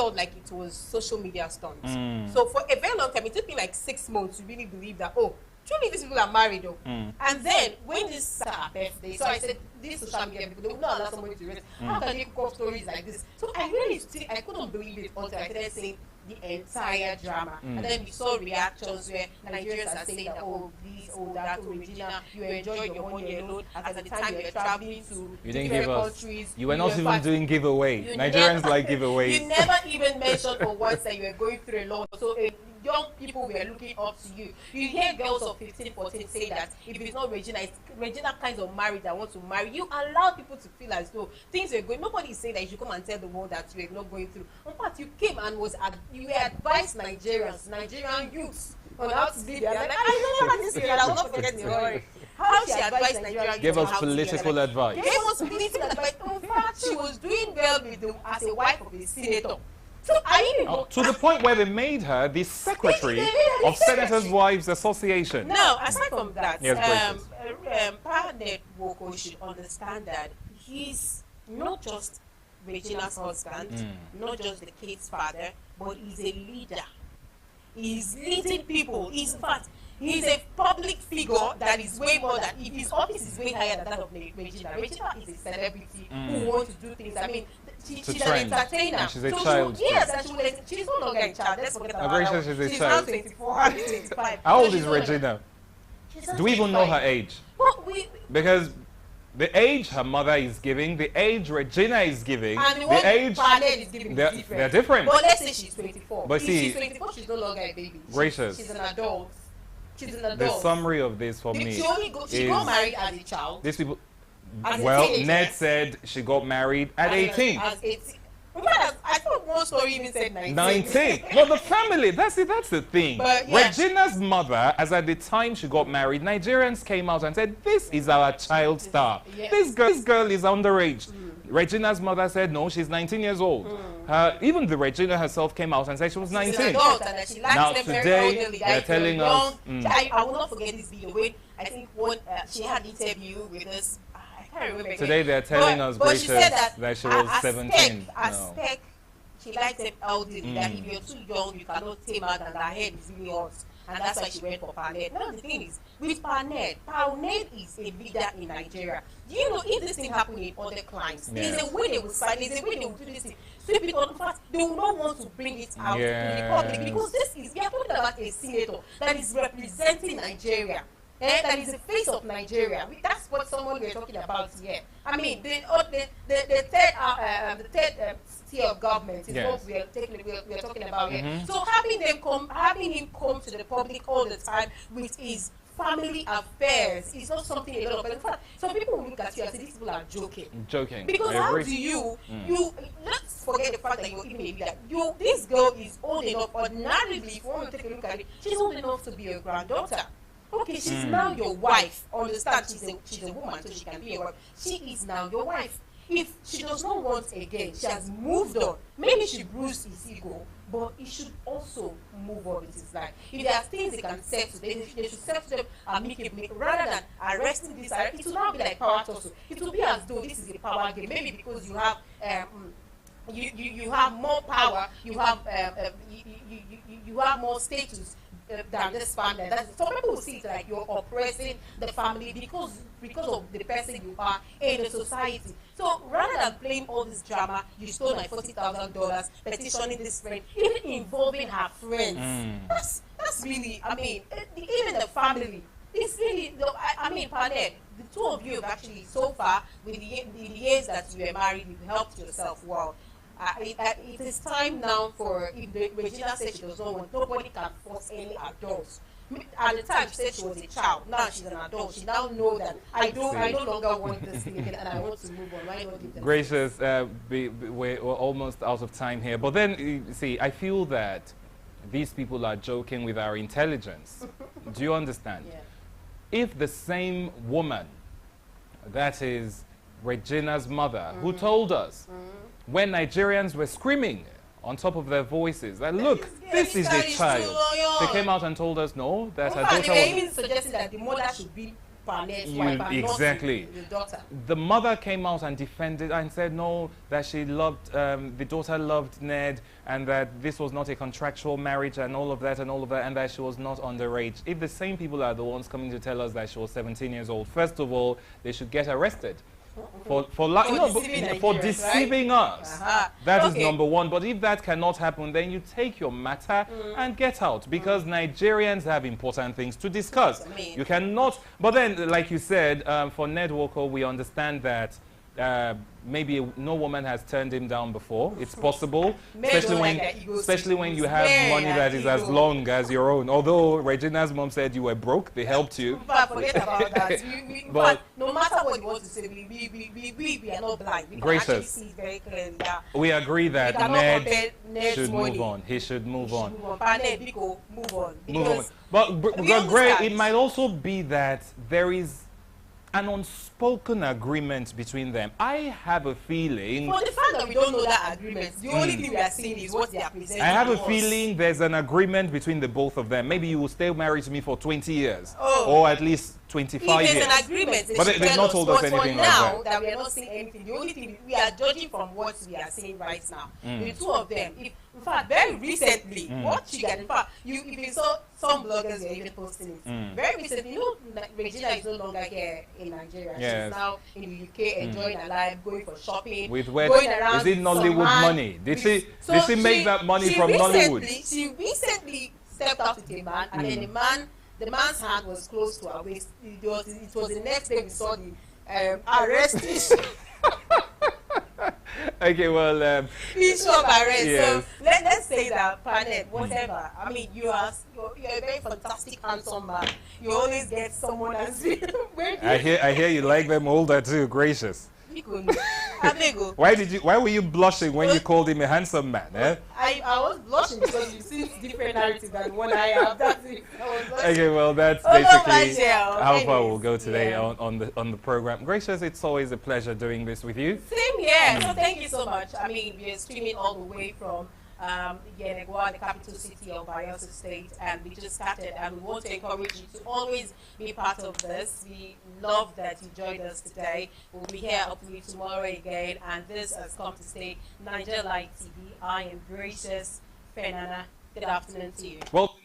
felt like it was social media stunt. So for a very long time, it took me like 6 months to really believe that, oh, truly these people are married though. And then when this birthday, so I said, these social media people, they will not allow somebody to rest. How can they cook up stories like this? So I really I couldn't believe it until I started seeing the entire drama. And then we saw reactions where Nigerians are saying that, oh, this, oh, that, oh, Regina, you enjoyed your 1 year alone. At the time you were traveling to different countries. You were not even doing giveaway. Nigerians like giveaways. You never even mentioned for once that you were going through a lot. So young people were looking up to you. You hear girls of 15, 14 say that if it's not Regina, it's Regina kinds of marriage that want to marry. You allow people to feel as though things were going. Nobody is saying that you should come and tell the world that you were not going through. In fact, you came and you advised Nigerian youths on how to live their life. I remember this girl, I will not forget the story. How she advised Nigerian youths. Gave us political advice. Gave us political advice. In fact, she was doing well with as a wife of a senator. So to the point where they made her the secretary of Senators' Wives Association. No, aside from that, yes, Partner Woko should understand that he's not just Regina's husband, not just the kid's father, but he's a leader. He's leading people. In fact, he's a public figure that is way more than, if his office is way higher than that of Regina. Regina is a celebrity who wants to do things. I mean, she's an entertainer. And she's a child. Yes, and she's no longer a child. Let's forget about that. She's now 24, 25. How old is Regina? Do we even know her age? Well, because the age her mother is giving, the age Regina is giving, and the age is giving they're different. But let's say she's 24. But if she's 24, she's no longer a baby. Gracious. She's an adult. She's an adult. The summary of this for me she got married as a child. These people. Well, Ned said she got married at 18. At 18. I thought one story even said 19. 19. Well, the family, that's the thing. But, yeah. Regina's mother, as at the time she got married, Nigerians came out and said, this is our child star. Yes. This girl is underage. Regina's mother said, no, she's 19 years old. Even the Regina herself came out and said she was 19. She's an adult, and that she likes now them today, very they're telling us... I will not forget this video. When I think she had an interview with us. Today they're telling us, but she said that she was 17. Spec, she likes them elderly, that if you're too young, you cannot tame her, and her head is really hot. And that's why she went for Parnell. Now the thing is, with Parnell is a leader in Nigeria. Do you know if this thing happened in other clients, there's a way they will fight, there's a way they will do this thing. Sweep it on fast. They will not want to bring it out to the public, because we are talking about a senator that is representing Nigeria. That is the face of Nigeria. That's what someone we're talking about here. I mean, the third tier of government is what we're talking about here. So having him come to the public all the time with his family affairs is not something a lot of people. In fact, some people will look at you and say these people are joking. Because how do you let's forget the fact that you're even a leader. This girl is old enough, ordinarily, if you want to take a look at it, she's old enough to be your granddaughter. Okay, she's now your wife. Understand, she's a woman, so she can be your wife. She is now your wife. If she does not want again, she has moved on. Maybe she bruised his ego, but he should also move on with his life. If there are things they can settle, they should settle them amicably rather than arresting this. It will not be like power tussle. It will be as though this is a power game. Maybe because you have you have more power, you have more status than this family. Some people will see it like you're oppressing the family because of the person you are in the society. So rather than playing all this drama, you stole like $40,000, petitioning this friend, even involving her friends. That's really, I mean, even the family. It's really, I mean, Panel, the two of you have actually, so far, with the years that you were married, you've helped yourself well. It is time now for, if Regina said she does not want, nobody can force any adults. At the time, she said she was a child. Now she's an adult. She now knows that I no longer want this thing and I want to move on. Why not give them? Gracious, we're almost out of time here. But then, you see, I feel that these people are joking with our intelligence. Do you understand? Yeah. If the same woman, that is Regina's mother, who told us when Nigerians were screaming on top of their voices that, look, this is the child. They came out and told us, no, that her daughter was... They were even suggesting that the mother should be Panet's wife and exactly. not the daughter. The mother came out and defended and said no, that she loved, the daughter loved Ned, and that this was not a contractual marriage and all of that, and that she was not underage. If the same people are the ones coming to tell us that she was 17 years old, first of all, they should get arrested. For deceiving us. That is number one. But if that cannot happen, then you take your matter and get out, because Nigerians have important things to discuss. You cannot. But then, like you said, for Ned Walker, we understand that maybe no woman has turned him down before. It's possible, especially when you have money that is as long as your own. Although Regina's mom said you were broke, they helped you. But forget about that. But no matter what you want to say, we are not blind. We can actually see it very clearly. Yeah. We agree that Ned should move on. He should move on. Move on. But Greg, it might also be that there is an unspoken agreement between them. I have a feeling. For the fact that we don't know that agreement, the only thing we are seeing is what they are presenting. I have a feeling there's an agreement between the both of them. Maybe you will stay married to me for 20 years, or at least 25 years. If there's an agreement, but they've not told us anything like that. For now, that we are not seeing anything. The only thing we are judging from what we are seeing right now. The two of them. In fact, very recently, what she got. In fact, if you saw some bloggers are even posting it. Very recently, you know, Regina is no longer here in Nigeria. Yes. She's now in the UK, enjoying her life, going for shopping. With where? Is it Nollywood money? Did she make that money from Nollywood? She recently stepped out with a man, and then the man's hand was close to her waist. It was the next day we saw the arrest. Okay, well, issue of arrest. Yes. So let's say that Planet, whatever. I mean, you're a very fantastic, handsome man. You always get someone as I hear you like them older too. Gracious. Why were you blushing when you called him a handsome man? Eh? I was blushing because you've seen different narratives than the one I have. That's it. Okay, well, that's basically how far we'll go today on the program. Gracious, it's always a pleasure doing this with you. Same here. So thank you so much. I mean, we're streaming all the way from Yenegua, the capital city of Bayelsa State, and we just started, and we want to encourage you to always be part of this. We love that you joined us today. We'll be here hopefully tomorrow again, and this has come to stay Naija Live TV. I am Gracious Fenana. Good afternoon to you. Well.